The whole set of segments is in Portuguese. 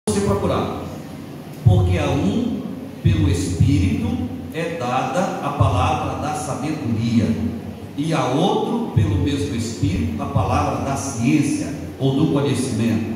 você procurar, porque a um, pelo Espírito, é dada a palavra da sabedoria, e a outro, pelo mesmo Espírito, a palavra da ciência, ou do conhecimento,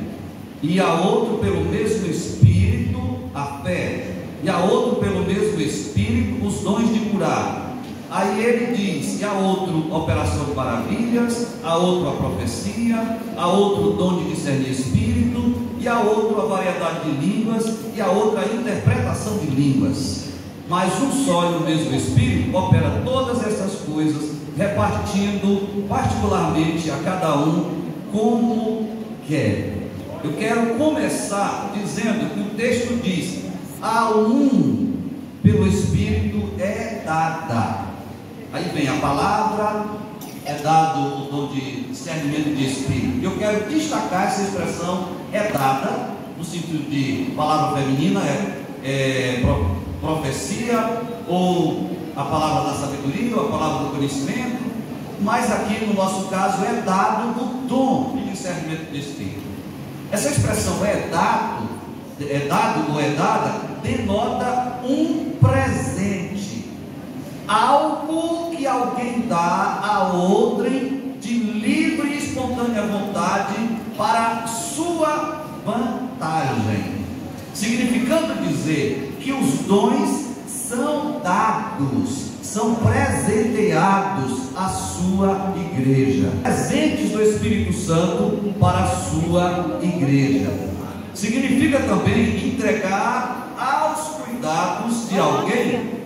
e a outro, pelo mesmo Espírito, a fé, e a outro, pelo mesmo Espírito, os dons de curar. Aí ele diz, e a outro, operação de maravilhas, a outro, a profecia, a outro, dom de discernir espírito, e a outro, a variedade de línguas, e a outra, a interpretação de línguas. Mas um só e o mesmo Espírito opera todas essas coisas, repartindo particularmente a cada um como quer. Eu quero começar dizendo que o texto diz: a um pelo Espírito é dada. Aí vem a palavra, é dado o dom de discernimento de Espírito. Eu quero destacar essa expressão, é dada, no sentido de palavra feminina, profecia, ou a palavra da sabedoria, ou a palavra do conhecimento, mas aqui no nosso caso é dado o dom de discernimento de Espírito. Essa expressão é dado ou é dada, denota um presente, algo que alguém dá a outrem de livre e espontânea vontade para sua vantagem, significando dizer que os dons são dados, são presenteados à sua igreja, presentes do Espírito Santo para a sua igreja. Significa também entregar aos cuidados de alguém,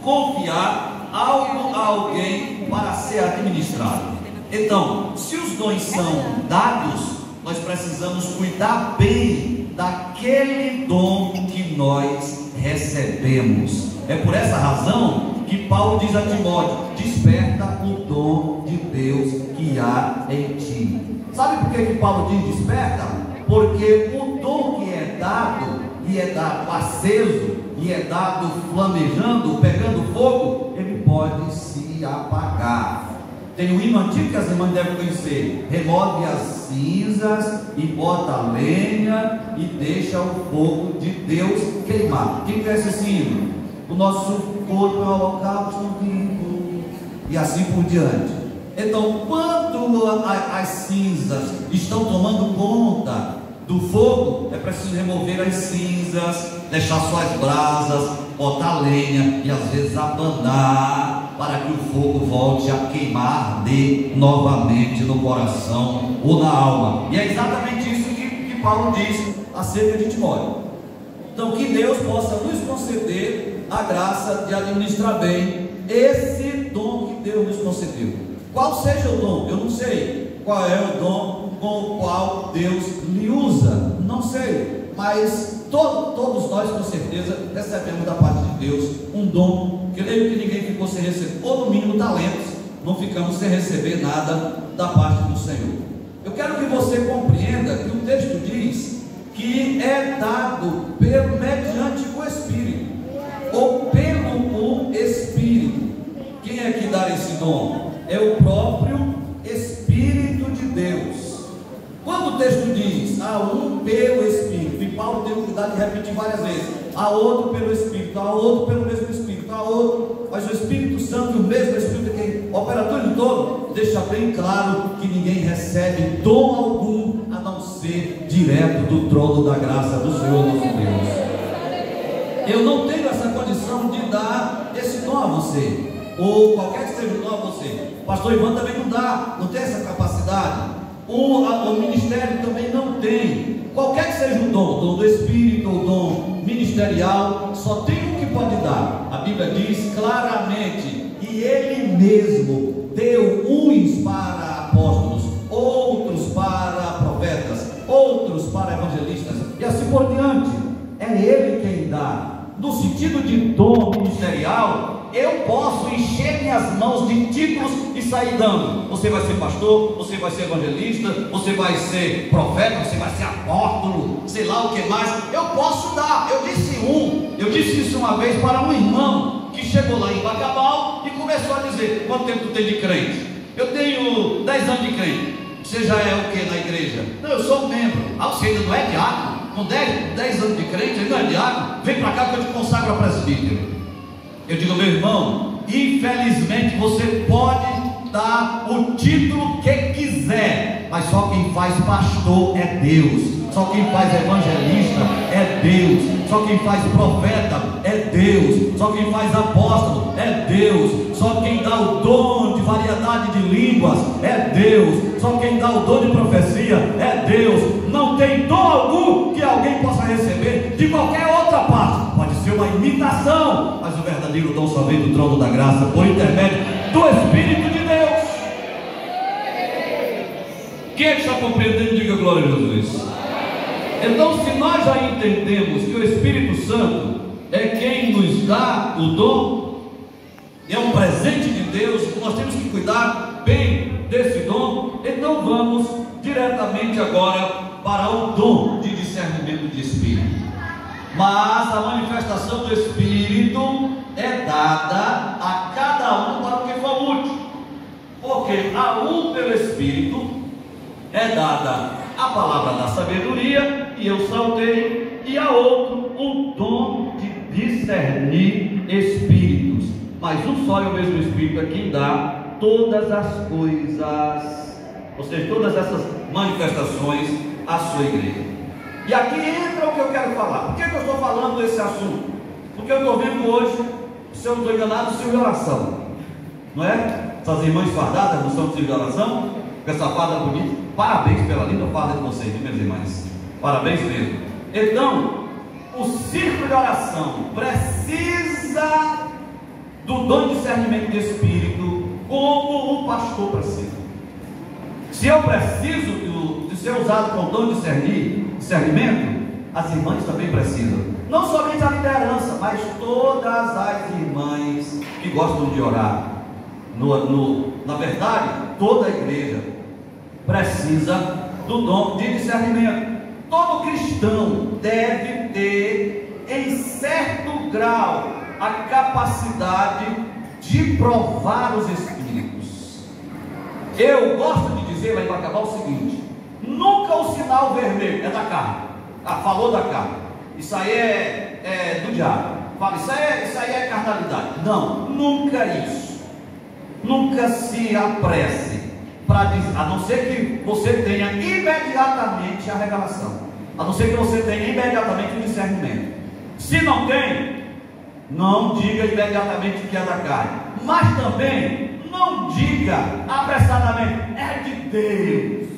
confiar algo a alguém para ser administrado. Então, se os dons são dados, nós precisamos cuidar bem daquele dom que nós recebemos. É por essa razão que Paulo diz a Timóteo: desperta o dom de Deus que há em ti. Sabe por que Paulo diz desperta? Porque o dom que é dado, e é dado aceso, e é dado flamejando, pegando fogo, ele pode se apagar. Tem um hino antigo que as irmãs devem conhecer: remove as cinzas e bota a lenha e deixa o fogo de Deus queimar. Quem conhece esse hino? O nosso corpo é um holocausto vivo, e assim por diante. Então, quando as cinzas estão tomando conta do fogo, é preciso remover as cinzas, deixar só as brasas, botar lenha e às vezes abanar, para que o fogo volte a queimar, arder novamente no coração ou na alma. E é exatamente isso que Paulo diz acerca de Timóteo. Então, que Deus possa nos conceder a graça de administrar bem esse dom que Deus nos concedeu. Qual seja o dom? Eu não sei. Qual é o dom com o qual Deus lhe usa? Não sei. Mas todos nós, com certeza, recebemos da parte de Deus um dom. Creio que ninguém ficou sem receber, ou no mínimo talentos, não ficamos sem receber nada da parte do Senhor. Eu quero que você compreenda que o texto diz que é dado mediante o Espírito, ou pelo Espírito. Quem é que dá esse dom? É o próprio Espírito de Deus. Quando o texto diz a um pelo Espírito, e Paulo tem o cuidado de repetir várias vezes: a outro pelo Espírito, a outro pelo mesmo Espírito, a outro, mas o Espírito Santo e o mesmo Espírito que opera tudo todo, deixa bem claro que ninguém recebe dom algum a não ser direto do trono da graça do Senhor nosso Deus. Eu não tenho essa condição de dar esse dom a você, ou qualquer que seja o dom a você. O pastor Ivan também não tem essa capacidade. O ministério também não tem. Qualquer que seja o dom do Espírito, o dom ministerial, só tem um que pode dar. A Bíblia diz claramente: e Ele mesmo deu uns para apóstolos, outros para profetas, outros para evangelistas, e assim por diante. É Ele quem dá. No sentido de dom ministerial, eu posso encher minhas mãos de títulos e sair dando. Você vai ser pastor, você vai ser evangelista, você vai ser profeta, você vai ser apóstolo, sei lá o que mais. Eu posso dar. Eu disse isso uma vez para um irmão que chegou lá em Bacabal e começou a dizer: quanto tempo tu tem de crente? Eu tenho 10 anos de crente. Você já é o que na igreja? Não, eu sou um membro. Ah, você ainda não é diácono? com 10 anos de crente, ele não é diácono, vem para cá que eu te consagro a presbítero. Eu digo, meu irmão, infelizmente você pode dar o título que quiser, mas só quem faz pastor é Deus. Só quem faz evangelista é Deus. Só quem faz profeta é Deus. Só quem faz apóstolo é Deus. Só quem dá o dom de variedade de línguas é Deus. Só quem dá o dom de profecia é Deus. Não tem dom algum que alguém possa receber de qualquer outra parte. Pode ser uma imitação, mas o verdadeiro dom só vem do trono da graça, por intermédio do Espírito de Deus. Quem é que está compreendendo? Diga glória a Jesus. Então, se nós já entendemos que o Espírito Santo é quem nos dá o dom, é um presente de Deus, nós temos que cuidar bem desse dom. Então vamos diretamente agora para o dom de discernimento de Espírito. Mas a manifestação do Espírito é dada a cada um para o que for útil, porque a um pelo Espírito é dada a palavra da sabedoria, e eu saltei, e a outro o dom de discernir espíritos, mas um só é o mesmo Espírito é quem dá todas as coisas, ou seja, todas essas manifestações à sua igreja. E aqui entra o que eu quero falar. Por que eu estou falando desse assunto? Porque eu estou vendo hoje, se eu não estou enganado, Silvio de oração, não é? Essas irmãs fardadas não são de Silvio de oração, com essa farda bonita. Parabéns pela linda farda de vocês, minhas irmãs. Parabéns mesmo. Então, o círculo de oração precisa do dom de discernimento de espírito, como um pastor precisa. Se eu preciso de ser usado com o dom de discernimento, as irmãs também precisam. Não somente a liderança, mas todas as irmãs que gostam de orar. Na verdade, toda a igreja precisa do dom de discernimento. Todo cristão deve ter, em certo grau, a capacidade de provar os espíritos. Eu gosto de dizer lá em Bacabal o seguinte: nunca o sinal vermelho é da carne. Falou da carne, isso aí é do diabo. Fala, isso aí é carnalidade. Não, nunca isso. Nunca se apresse para dizer, a não ser que você tenha imediatamente a revelação, a não ser que você tenha imediatamente o discernimento. Se não tem, não diga imediatamente que é da carne, mas também não diga apressadamente, é de Deus,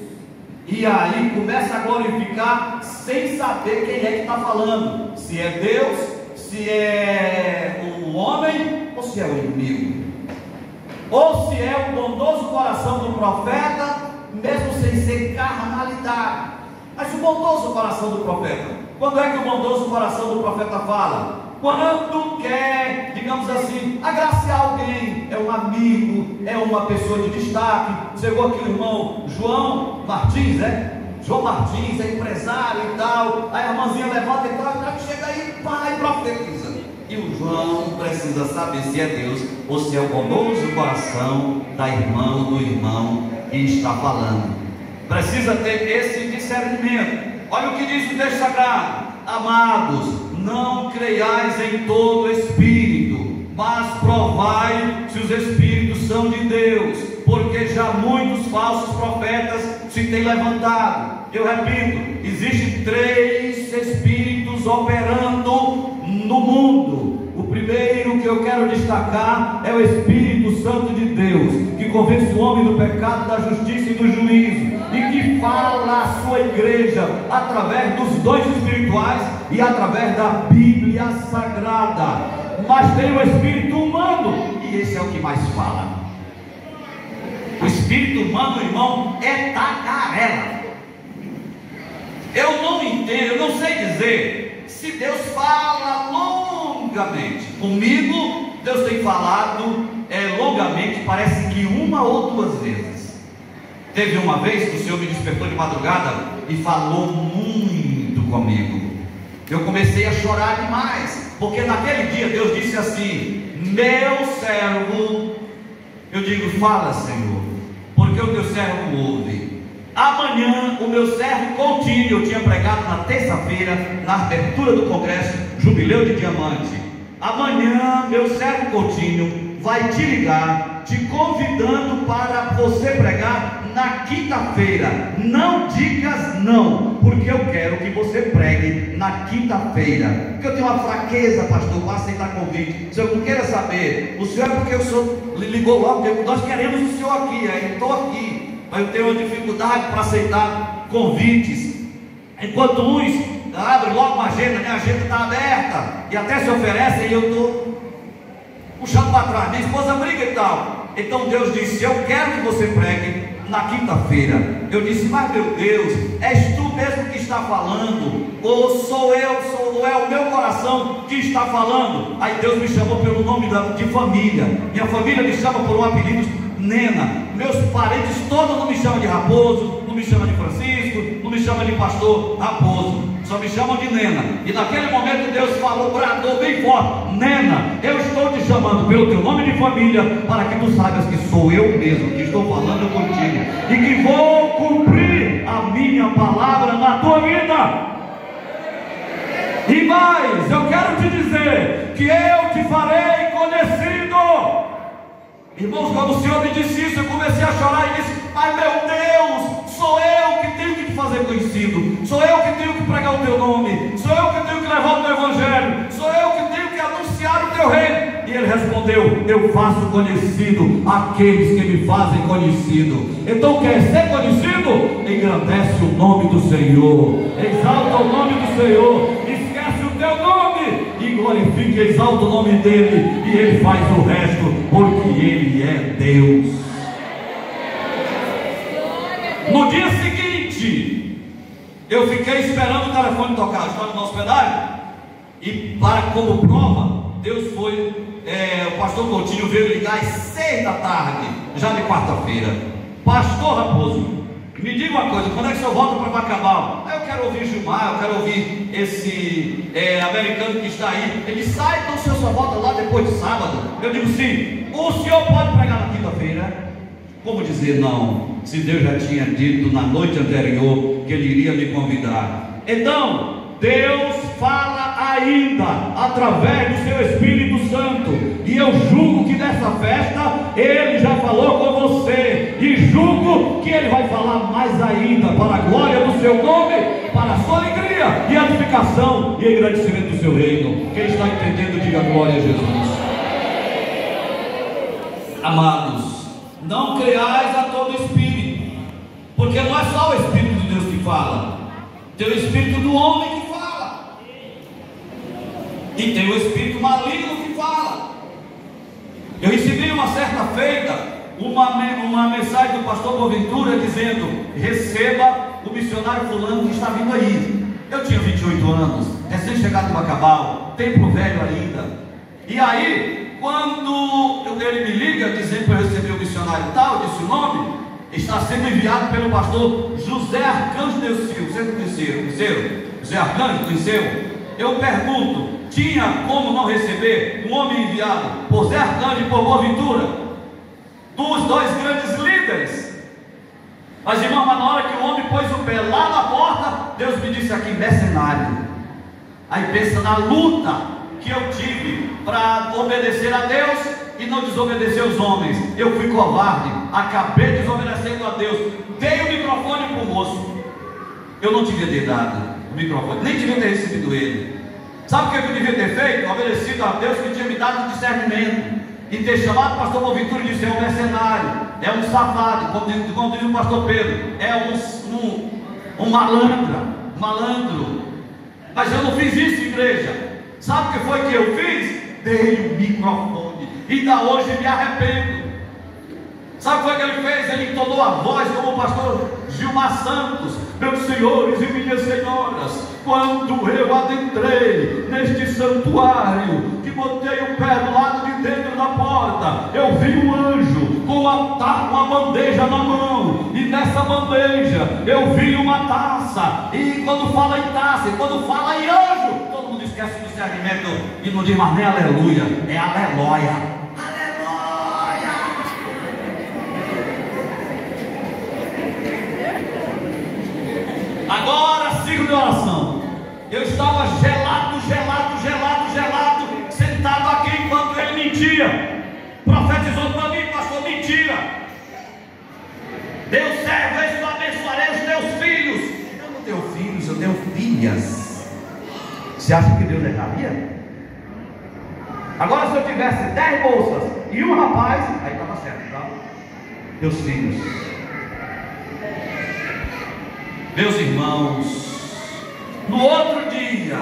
e aí começa a glorificar sem saber quem é que está falando, se é Deus, se é o homem ou se é o inimigo, ou se é o bondoso coração do profeta, mesmo sem ser carnalidade. Mas o bondoso coração do profeta, quando é que o bondoso coração do profeta fala? Quando quer, digamos assim, agraciar alguém, é um amigo, é uma pessoa de destaque. Chegou aqui o irmão João Martins, João Martins é empresário e tal, aí a irmãzinha levanta e tal, chega aí, pai, profetiza. E o João precisa saber se é Deus ou se é o bondoso coração da irmã ou do irmão que está falando. Precisa ter esse discernimento. Olha o que diz o texto sagrado: amados, não creiais em todo espírito, mas provai se os espíritos são de Deus, porque já muitos falsos profetas se têm levantado. Eu repito, existem 3 espíritos operando no mundo. O primeiro que eu quero destacar é o Espírito Santo de Deus, que convence o homem do pecado, da justiça e do juízo, e que fala à sua igreja através dos dons espirituais e através da Bíblia Sagrada. Mas tem o Espírito humano, e esse é o que mais fala. O Espírito humano, irmão, é tagarela. Eu não entendo, eu não sei dizer se Deus fala longamente. Comigo, Deus tem falado longamente, parece que 1 ou 2 vezes. Teve uma vez que o Senhor me despertou de madrugada e falou muito comigo. Eu comecei a chorar demais, porque naquele dia Deus disse assim: meu servo, eu digo, fala, Senhor, porque o teu servo ouve. amanhã o meu servo Coutinho, eu tinha pregado na terça-feira, na abertura do congresso Jubileu de Diamante. Amanhã meu servo Coutinho vai te ligar, te convidando para você pregar na quinta-feira. Não digas não, porque eu quero que você pregue na quinta-feira. Porque eu tenho uma fraqueza, pastor, para aceitar convite. O senhor não queira saber, o senhor é porque o senhor ligou logo, porque nós queremos o senhor aqui, aí estou aqui, mas eu tenho uma dificuldade para aceitar convites. Enquanto uns abrem logo uma agenda, minha agenda está aberta, e até se oferecem, e eu estou puxando para trás, minha esposa briga e tal. Então Deus disse: eu quero que você pregue na quinta-feira. Eu disse: mas meu Deus, és tu mesmo que está falando? Ou sou eu, ou é o meu coração que está falando? Aí Deus me chamou pelo nome de família. Minha família me chama por um apelido, Nena. Meus parentes todos não me chamam de Raposo, não me chamam de Francisco, não me chamam de pastor Raposo, só me chamam de Nena. E naquele momento Deus falou, bradou bem forte: Nena, eu estou te chamando pelo teu nome de família, para que tu saibas que sou eu mesmo que estou falando contigo, e que vou cumprir a minha palavra na tua vida. E mais, eu quero te dizer que eu te farei conhecido. Irmãos, quando o Senhor me disse isso, eu comecei a chorar e disse: ai meu Deus, sou eu que tenho que te fazer conhecido, sou eu que tenho que pregar o teu nome, sou eu que tenho que levar o teu evangelho, sou eu que tenho que anunciar o teu reino. E ele respondeu: eu faço conhecido aqueles que me fazem conhecido. Então, quer ser conhecido? Engrandece o nome do Senhor, exalta o nome do Senhor, esquece o teu nome e glorifica e exalta o nome dele, e ele faz o resto, porque ele é Deus. No dia seguinte, eu fiquei esperando o telefone tocar. Estava no hospedagem, e como prova, Deus foi, o pastor Coutinho veio ligar às 6 da tarde, já de quarta-feira: pastor Raposo, me diga uma coisa, quando é que o senhor volta para Bacabal? Eu quero ouvir Gilmar, eu quero ouvir esse americano que está aí. Ele sai, então o senhor só volta lá depois de sábado? Eu digo: sim. O senhor pode pregar na quinta-feira? Como dizer não, se Deus já tinha dito na noite anterior que ele iria me convidar? Então, Deus fala ainda através do seu Espírito Santo, e eu julgo que nessa festa ele já falou com você, e julgo que ele vai falar mais ainda, para a glória do seu nome, para a sua alegria e edificação e engrandecimento do seu reino. Quem está entendendo, diga glória a Jesus. Amados, não creais a todo espírito, porque não é só o Espírito de Deus que fala, tem o espírito do homem que fala, e tem o espírito maligno que fala. Eu recebi uma certa feita uma mensagem do pastor Boaventura dizendo: receba o missionário fulano que está vindo aí. Eu tinha 28 anos, recém-chegado do Bacabal, templo velho ainda. E aí, quando ele me liga dizendo para eu receber o missionário tal, eu disse o nome: está sendo enviado pelo pastor José Arcanjo Neucil. Vocês não conheceram? José Arcanjo Neucil? Eu pergunto: tinha como não receber um homem enviado por Zé Arcanjo e por Boaventura, dos dois grandes líderes? Mas irmão, na hora que o homem pôs o pé lá na porta, Deus me disse aqui: mercenário. Aí pensa na luta que eu tive para obedecer a Deus e não desobedecer os homens. Eu fui covarde, acabei desobedecendo a Deus, dei o microfone para o moço. Eu não devia ter dado o microfone, nem devia ter recebido ele. Sabe o que eu devia ter feito? Obedecido a Deus que tinha me dado um discernimento, e ter chamado o pastor Boaventura e disse: é um mercenário, é um safado, como diz o pastor Pedro, é um malandro. Mas eu não fiz isso, igreja. Sabe o que foi que eu fiz? Dei o microfone, e ainda hoje me arrependo. Sabe o que foi que ele fez? Ele entonou a voz como o pastor Gilmar Santos: meus senhores e minhas senhoras, quando eu adentrei neste santuário, que botei o pé do lado de dentro da porta, eu vi um anjo com uma bandeja na mão, e nessa bandeja eu vi uma taça. E quando fala em taça, e quando fala em anjo, todo mundo esquece o discernimento e não diz mais nem aleluia, é aleluia. estava gelado, sentado aqui enquanto ele mentia. Profetizou para mim, pastor, mentira. Deus serve, eu abençoarei os teus filhos. Eu não tenho filhos, eu tenho filhas. Você acha que Deus erraria? Agora, se eu tivesse 10 moças e um rapaz, aí estava certo, tá? Meus filhos. Meus irmãos, no outro dia,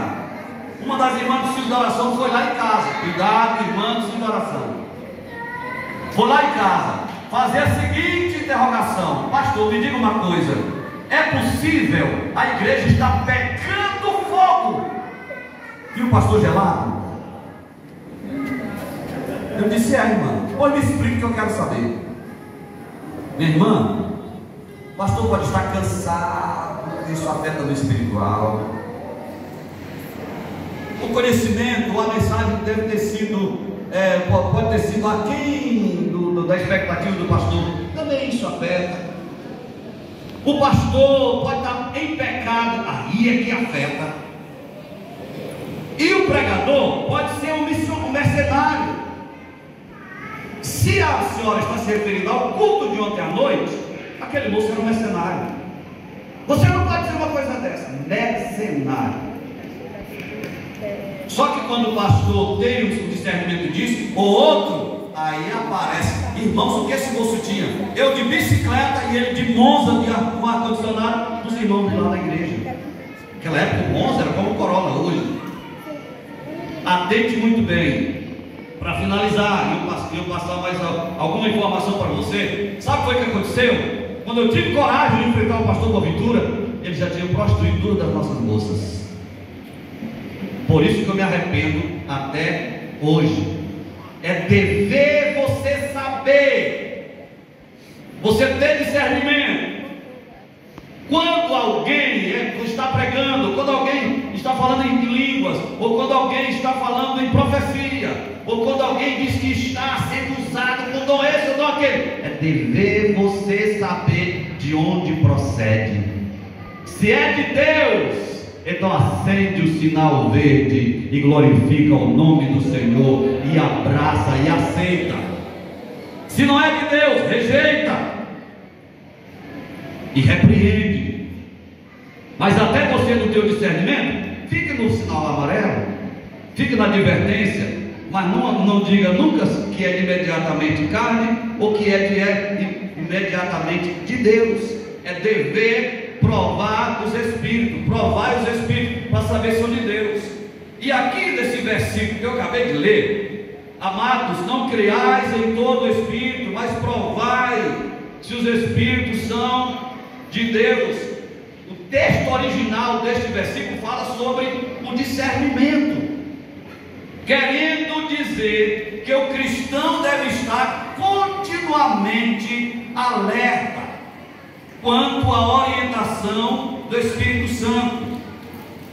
uma das irmãs do Ciro da Oração foi lá em casa. Cuidado, irmã do Ciro da Oração. Foi lá em casa fazer a seguinte interrogação: pastor, me diga uma coisa, é possível a igreja estar pecando fogo e o pastor gelado? Eu disse: irmã, pois me explique que eu quero saber. Minha irmã, o pastor pode estar cansado, isso afeta no espiritual. O conhecimento, a mensagem deve ter sido, pode ter sido aquém da expectativa do pastor, também isso afeta. O pastor pode estar em pecado, aí é que afeta. E o pregador pode ser um mercenário. Se a senhora está se referindo ao culto de ontem à noite, aquele moço era um mercenário. Você não pode dizer uma coisa dessa, mercenário. Só que quando o pastor tem o discernimento disso, o outro, aí aparece: irmãos, o que esse moço tinha? Eu de bicicleta e ele de Monza, com ar-condicionado, dos irmãos lá na igreja. Naquela época o Monza era como o Corolla hoje. Atente muito bem. Para finalizar, eu passar mais alguma informação para você. Sabe o que foi que aconteceu? Quando eu tive coragem de enfrentar o pastor Boaventura, ele já tinha prostituído duas das nossas moças. Por isso que eu me arrependo até hoje. É dever você saber, você ter discernimento. Quando alguém está pregando, quando alguém está falando em línguas, ou quando alguém está falando em profecia, ou quando alguém diz que está sendo usado com dom esse ou dom aquele, é dever você saber de onde procede. Se é de Deus, então acende o sinal verde e glorifica o nome do Senhor, e abraça e aceita. Se não é de Deus, rejeita e repreende. Mas até você, no teu discernimento, fique no sinal amarelo, fique na advertência, mas não diga nunca que é imediatamente carne ou que é imediatamente de Deus. É dever provar os espíritos, para saber se são de Deus. E aqui nesse versículo que eu acabei de ler: amados, não creiais em todo espírito, mas provai se os espíritos são de Deus. O texto original deste versículo fala sobre o discernimento, querendo dizer que o cristão deve estar continuamente alerta quanto à orientação do Espírito Santo,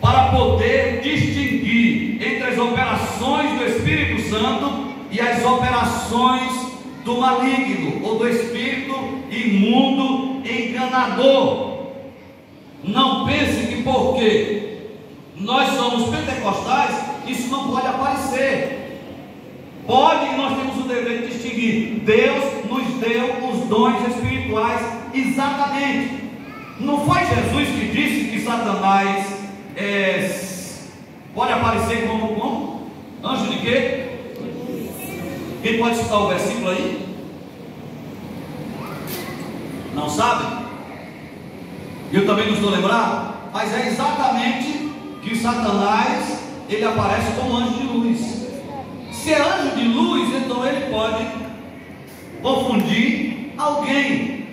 para poder distinguir entre as operações do Espírito Santo e as operações do maligno ou do espírito imundo enganador. Não pense que porque nós somos pentecostais, isso não pode aparecer. Pode, e nós temos o dever de distinguir. Deus nos deu os dons espirituais exatamente. Não foi Jesus que disse que Satanás pode aparecer como anjo de quê? Quem pode citar o versículo aí? Não sabe? Eu também não estou lembrado, mas é exatamente que Satanás, ele aparece como anjo de luz. Se é anjo de luz, então ele pode confundir alguém,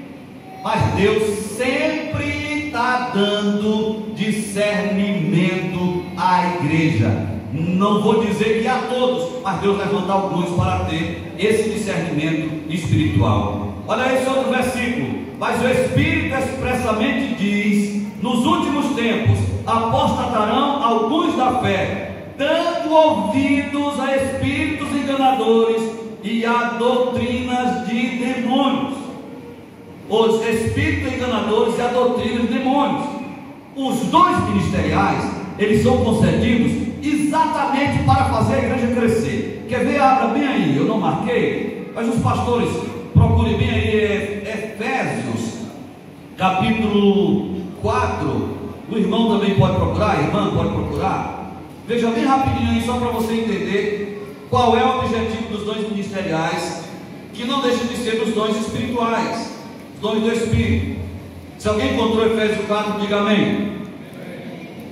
mas Deus sempre está dando discernimento à igreja. Não vou dizer que a todos, mas Deus vai levantar alguns para ter esse discernimento espiritual. Olha esse outro versículo: mas o Espírito expressamente diz: nos últimos tempos apostatarão alguns da fé, dando ouvidos a espíritos enganadores e a doutrinas de demônios. Os espíritos enganadores e a doutrina de demônios. Os dons ministeriais eles são concedidos exatamente para fazer a igreja crescer. Quer ver? Abra bem aí, eu não marquei, mas os pastores procurem bem aí, Efésios, capítulo 4, o irmão também pode procurar, a irmã pode procurar. Veja bem rapidinho aí, só para você entender qual é o objetivo dos dons ministeriais, que não deixa de ser os dons espirituais, os dons do Espírito. Se alguém encontrou Efésios 4, diga amém.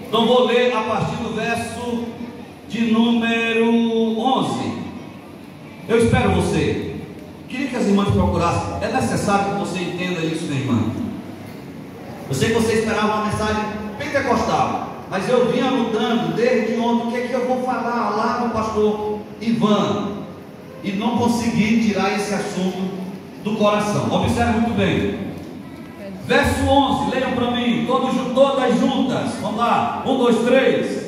Então vou ler a partir do verso de número 11. Eu espero você. Queria que as irmãs procurassem. É necessário que você entenda isso, minha irmã. Eu sei que você esperava uma mensagem pentecostal, mas eu vinha lutando desde ontem. O que é que eu vou falar lá no pastor Ivan? E não consegui tirar esse assunto do coração. Observe muito bem. Verso 11, leiam para mim, todas juntas. Vamos lá, 1, 2, 3.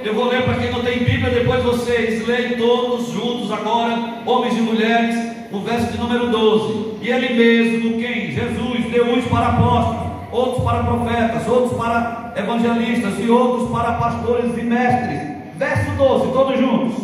Eu vou ler para quem não tem Bíblia, depois vocês leem todos juntos agora, homens e mulheres, o verso de número 12. E ele mesmo, quem? Jesus, deu uns para apóstolos, outros para profetas, outros para evangelistas e outros para pastores e mestres. Verso 12, todos juntos.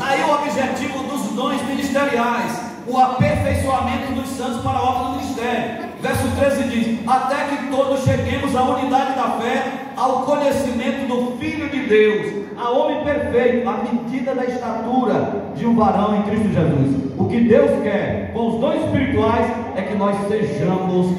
Aí o objetivo dos dons ministeriais, o aperfeiçoamento dos santos para a obra do ministério. Verso 13 diz: até que todos cheguemos à unidade da fé, ao conhecimento do Filho de Deus, a homem perfeito, à medida da estatura de um varão em Cristo Jesus. O que Deus quer com os dons espirituais é que nós cresçamos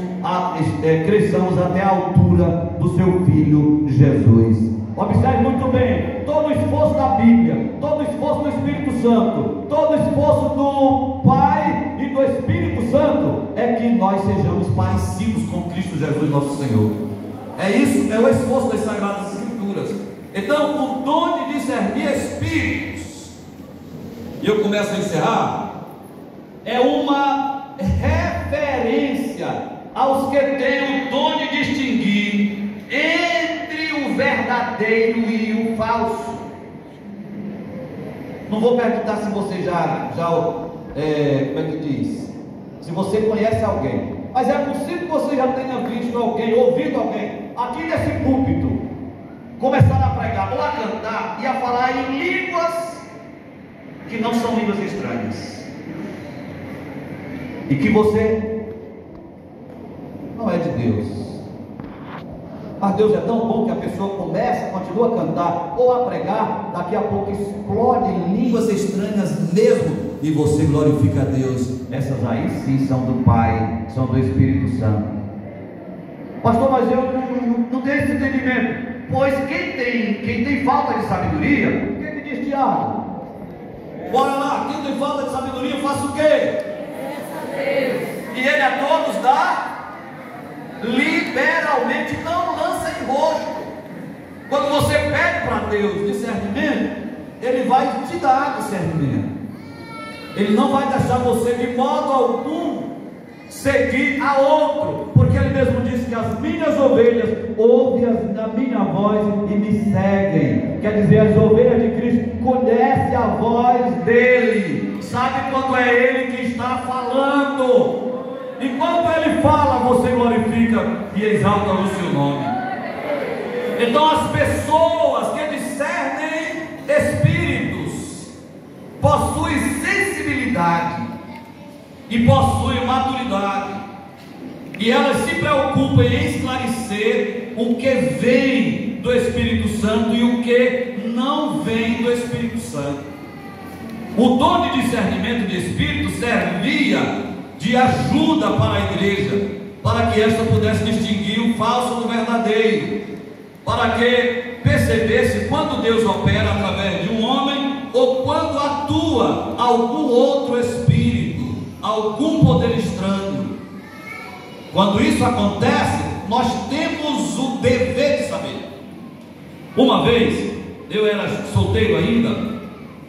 até a altura do seu Filho Jesus. Observe muito bem, todo o esforço da Bíblia, todo o esforço do Espírito Santo, todo o esforço do Pai e do Espírito Santo é que nós sejamos parecidos com Cristo Jesus nosso Senhor. É isso, é o esforço das Sagradas Escrituras. Então, o dom de discernir espíritos, e eu começo a encerrar, é uma referência aos que têm o dom de distinguir entre o verdadeiro e o falso. Não vou perguntar se você como é que diz? Se você conhece alguém, mas é possível que você já tenha visto alguém, ouvido alguém, aqui nesse púlpito, começar a pregar ou a cantar e a falar em línguas que não são línguas estranhas, e que você não é de Deus. Mas Deus é tão bom que a pessoa continua a cantar ou a pregar, daqui a pouco explode em línguas estranhas mesmo, e você glorifica a Deus. Essas aí sim são do Pai, são do Espírito Santo. Pastor, mas eu não tenho esse entendimento. Pois quem tem falta de sabedoria, o que diz Tiago? Bora lá, quem tem falta de sabedoria, faça o quê? E ele a todos dá liberalmente, não lança em rosto. Quando você pede para Deus discernimento, Ele vai te dar discernimento. Ele não vai deixar você de modo algum seguir a outro, porque Ele mesmo disse que as minhas ovelhas ouvem a minha voz e me seguem. Quer dizer, as ovelhas de Cristo conhecem a voz dEle, sabe quando é Ele que está falando. Enquanto Ele fala, você glorifica e exalta o seu nome. Então as pessoas que discernem espíritos possuem sensibilidade e possuem maturidade, e elas se preocupam em esclarecer o que vem do Espírito Santo e o que não vem do Espírito Santo. O dom de discernimento de espírito servia de ajuda para a igreja, para que esta pudesse distinguir o falso do verdadeiro, para que percebesse quando Deus opera através de um homem, ou quando atua algum outro espírito, algum poder estranho. Quando isso acontece, nós temos o dever de saber. Uma vez, eu era solteiro ainda,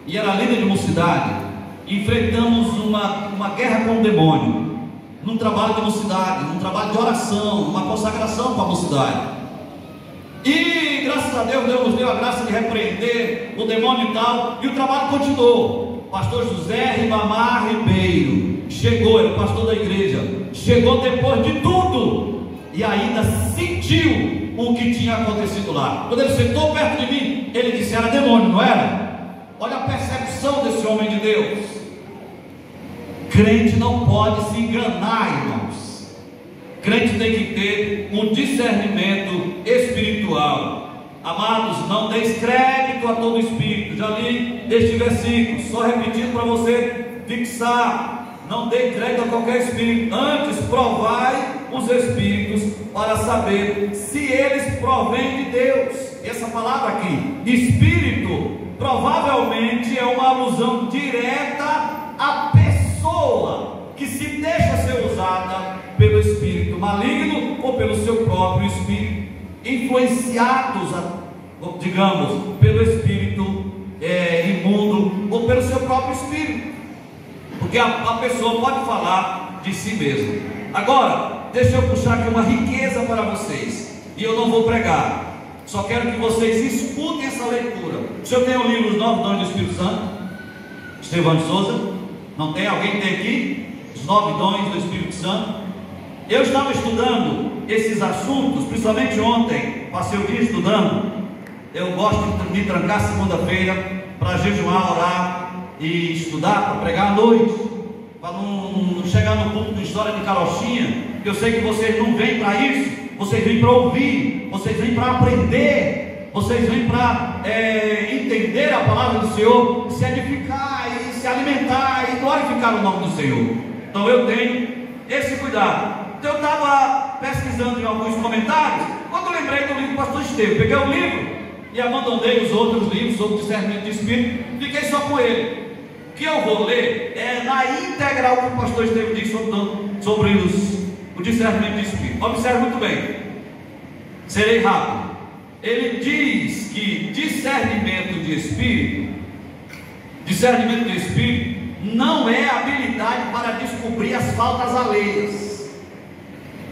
e era líder de mocidade. Enfrentamos uma guerra com o demônio num trabalho de mocidade, num trabalho de oração, numa consagração para a mocidade. E graças a Deus, Deus nos deu a graça de repreender o demônio e tal, e o trabalho continuou. Pastor José Ribamar Ribeiro chegou, era o pastor da igreja, chegou depois de tudo e ainda sentiu o que tinha acontecido lá. Quando ele sentou perto de mim, ele disse: era demônio, não era? Olha a percepção desse homem de Deus. Crente não pode se enganar, irmãos. Crente tem que ter um discernimento espiritual. Amados, não deis crédito a todo espírito. Já li este versículo, só repetindo para você fixar. Não dê crédito a qualquer espírito, antes provai os espíritos para saber se eles provêm de Deus. Essa palavra aqui, espírito, provavelmente é uma alusão direta à pessoa que se deixa ser usada pelo espírito maligno ou pelo seu próprio espírito, influenciados, digamos, pelo espírito imundo ou pelo seu próprio espírito, porque a pessoa pode falar de si mesma. Agora, deixa eu puxar aqui uma riqueza para vocês, e eu não vou pregar, só quero que vocês escutem essa leitura. O senhor tem o livro Os 9 Dons do Espírito Santo? Estevão de Souza? Não tem? Alguém tem aqui? Os 9 Dons do Espírito Santo? Eu estava estudando esses assuntos, principalmente ontem, passei o dia estudando. Eu gosto de me trancar segunda-feira para jejuar, orar e estudar, para pregar à noite, para não chegar no culto de história de carochinha, que eu sei que vocês não vêm para isso, vocês vêm para ouvir, vocês vêm para aprender, vocês vêm para entender a palavra do Senhor, se edificar e se alimentar e glorificar o nome do Senhor. Então eu tenho esse cuidado. Então eu estava pesquisando em alguns comentários, quando eu lembrei do livro do pastor Estevão, peguei o livro e abandonei os outros livros sobre discernimento de espírito, fiquei só com ele. O que eu vou ler é na íntegra o que o pastor Estevão disse sobre o discernimento de espírito. Observe muito bem, serei rápido. Ele diz que discernimento de espírito não é habilidade para descobrir as faltas alheias.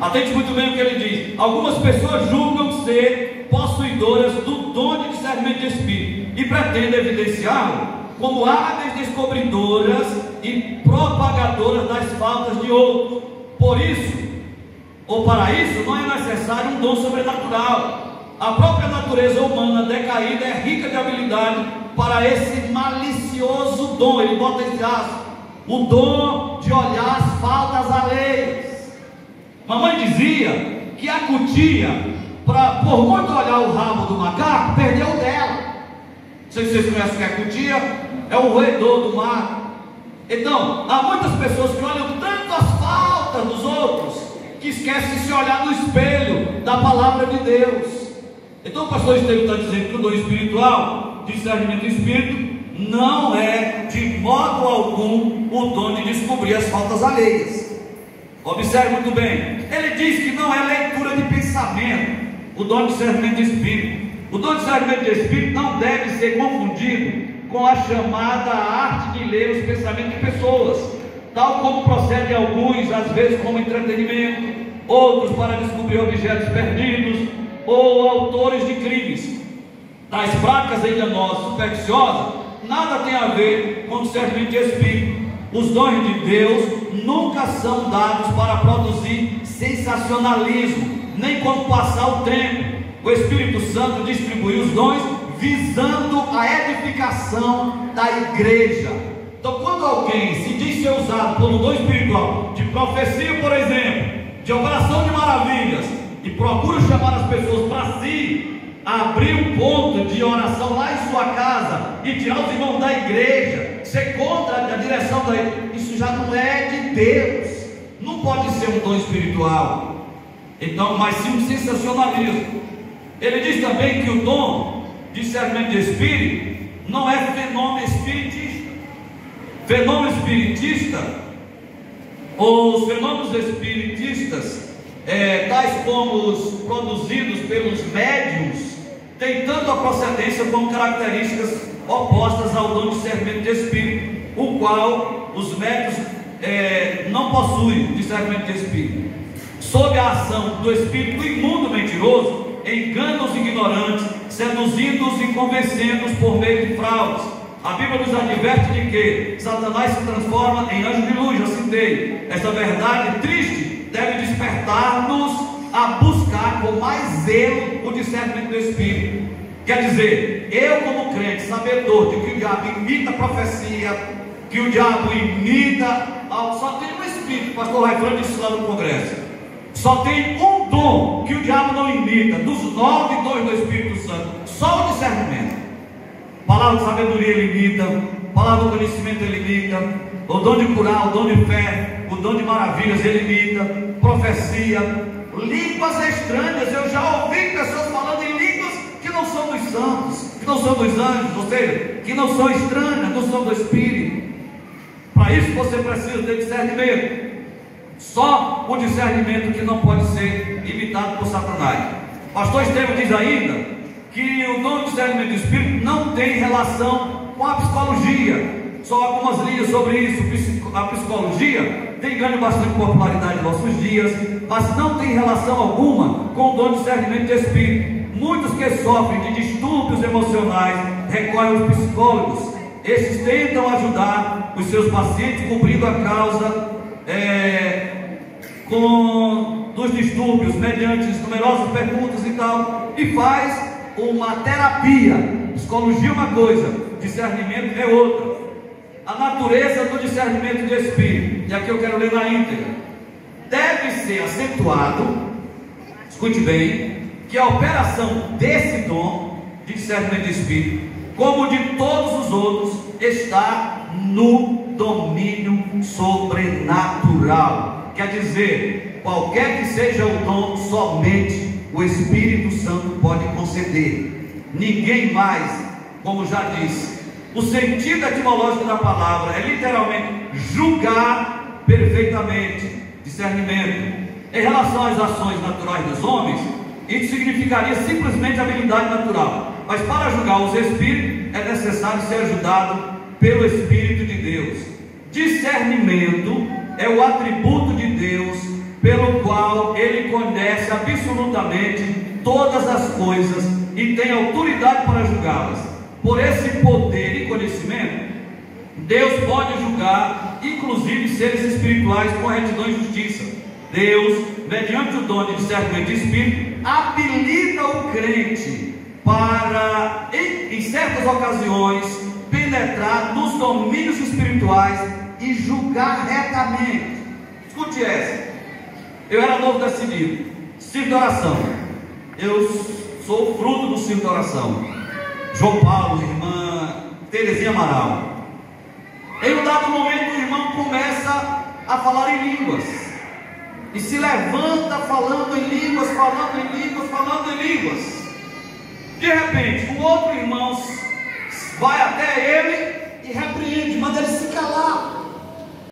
Atente muito bem o que ele diz. Algumas pessoas julgam ser possuidoras do dom de discernimento de espírito e pretendem evidenciá-lo como hábeis descobridoras e propagadoras das faltas de outros. Por isso, ou para isso, não é necessário um dom sobrenatural. A própria natureza humana decaída é rica de habilidade para esse malicioso dom. Ele bota esse aspas, o dom de olhar as faltas alheias. Mamãe dizia que a cutia, por muito olhar o rabo do macaco, perdeu o dela. Não sei se vocês conhecem o que é cutia, é o roedor do mato. Então, há muitas pessoas que olham tanto as faltas dos outros, que esquecem de se olhar no espelho da palavra de Deus. Então o pastor Estevão está dizendo que o dom espiritual, discernimento do espírito, não é de modo algum o dom de descobrir as faltas alheias. Observe muito bem, ele diz que não é leitura de pensamento, o dom de discernimento de espírito. O dom de discernimento de espírito não deve ser confundido com a chamada arte de ler os pensamentos de pessoas, tal como procedem alguns, às vezes como entretenimento, outros para descobrir objetos perdidos, ou autores de crimes. Tais práticas enganosas, supersticiosas, nada tem a ver com discernimento de espírito. Os dons de Deus nunca são dados para produzir sensacionalismo, nem como passar o tempo. O Espírito Santo distribui os dons visando a edificação da igreja. Então, quando alguém se diz ser usado por um dom espiritual, de profecia, por exemplo, de operação de maravilhas, e procura chamar as pessoas para si, abrir um ponto de oração lá em sua casa e tirar os irmãos da igreja, ser contra a direção da igreja, isso já não é de Deus, não pode ser um dom espiritual. Então, mas sim um sensacionalismo. Ele diz também que o dom de discernimento de espírito não é fenômeno espiritista. Fenômeno espiritista, ou os fenômenos espiritistas, tais como os produzidos pelos médiuns, tem tanto a procedência como características opostas ao dom de discernimento de espírito, o qual os médiuns não possui discernimento de espírito, sob a ação do espírito imundo mentiroso, engana os ignorantes, seduzindo-os e convencendo-os por meio de fraudes. A Bíblia nos adverte de que Satanás se transforma em anjo de luz. Já citei. Esta verdade triste deve despertar-nos a buscar com mais zelo o discernimento do Espírito. Quer dizer, eu como crente, sabedor de que o diabo imita a profecia, que o diabo imita, só tem um Espírito, o pastor Raifran disse lá no congresso, só tem um dom que o diabo não imita, dos 9 dons do Espírito Santo, só o discernimento. Palavra de sabedoria ele imita, palavra do conhecimento ele imita, o dom de curar, o dom de fé, o dom de maravilhas ele imita, profecia, línguas estranhas. Eu já ouvi pessoas falando em línguas que não são dos santos, que não são dos anjos, ou seja, que não são estranhas, não são do Espírito. Para isso você precisa ter discernimento. Só o discernimento que não pode ser imitado por Satanás. Pastor Estevão diz ainda que o dom de discernimento do Espírito não tem relação com a psicologia. Só algumas linhas sobre isso. A psicologia tem ganho bastante popularidade nos nossos dias, mas não tem relação alguma com o dom de discernimento de Espírito. Muitos que sofrem de distúrbios emocionais recorrem aos psicólogos. Estes tentam ajudar os seus pacientes cobrindo a causa dos distúrbios mediante numerosas perguntas e tal, e faz uma terapia. Psicologia é uma coisa, discernimento é outra. A natureza do discernimento de espírito, e aqui eu quero ler na íntegra, deve ser acentuado, escute bem, que a operação desse dom de discernimento de espírito, como de todos os outros, está no domínio sobrenatural. Quer dizer, qualquer que seja o dom, somente o Espírito Santo pode conceder, ninguém mais. Como já disse, o sentido etimológico da palavra é literalmente julgar perfeitamente, discernimento. Em relação às ações naturais dos homens, isso significaria simplesmente habilidade natural, mas para julgar os espíritos é necessário ser ajudado pelo Espírito de Deus. Discernimento é o atributo de Deus pelo qual Ele conhece absolutamente todas as coisas e tem autoridade para julgá-las. Por esse poder e conhecimento, Deus pode julgar inclusive seres espirituais com retidão e justiça. Deus, mediante o dom de discernimento de espírito, habilita o crente para, em certas ocasiões, penetrar nos domínios espirituais e julgar retamente. Escute essa. Eu era novo decidido, circo de oração. Eu sou fruto do circo de oração. João Paulo, irmã Terezinha Amaral. Em um dado momento o irmão começa a falar em línguas e se levanta falando em línguas, falando em línguas, falando em línguas. De repente, o outro irmão vai até ele e repreende, manda ele se calar.